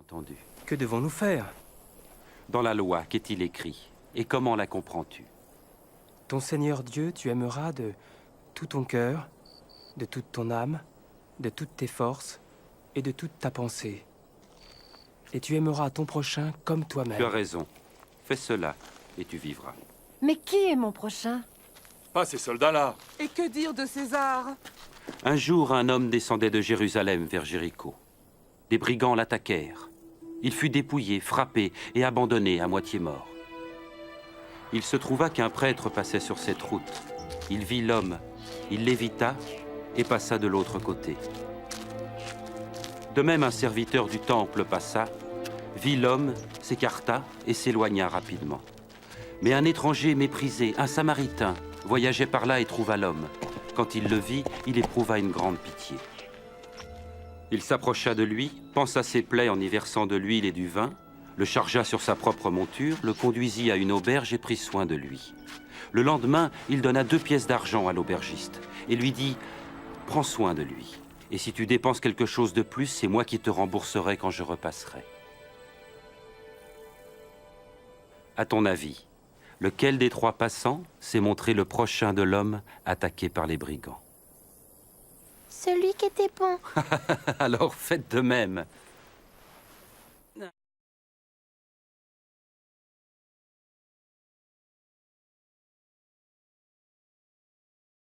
entendu. Que devons-nous faire? Dans la loi, qu'est-il écrit? Et comment la comprends-tu? Ton Seigneur Dieu, tu aimeras de tout ton cœur, de toute ton âme, de toutes tes forces et de toute ta pensée. Et tu aimeras ton prochain comme Tu as toi-même. raison. Fais cela, et tu vivras. Mais qui est mon prochain? Pas ces soldats-là. Et que dire de César? Un jour, un homme descendait de Jérusalem vers Jéricho. Des brigands l'attaquèrent. Il fut dépouillé, frappé et abandonné à moitié mort. Il se trouva qu'un prêtre passait sur cette route. Il vit l'homme, il l'évita et passa de l'autre côté. De même, un serviteur du temple passa, vit l'homme, s'écarta et s'éloigna rapidement. Mais un étranger méprisé, un Samaritain, voyageait par là et trouva l'homme. Quand il le vit, il éprouva une grande pitié. Il s'approcha de lui, pansa ses plaies en y versant de l'huile et du vin, le chargea sur sa propre monture, le conduisit à une auberge et prit soin de lui. Le lendemain, il donna 2 pièces d'argent à l'aubergiste et lui dit « Prends soin de lui, et si tu dépenses quelque chose de plus, c'est moi qui te rembourserai quand je repasserai. » À ton avis, lequel des 3 passants s'est montré le prochain de l'homme attaqué par les brigands? Celui qui était bon. Alors faites de même.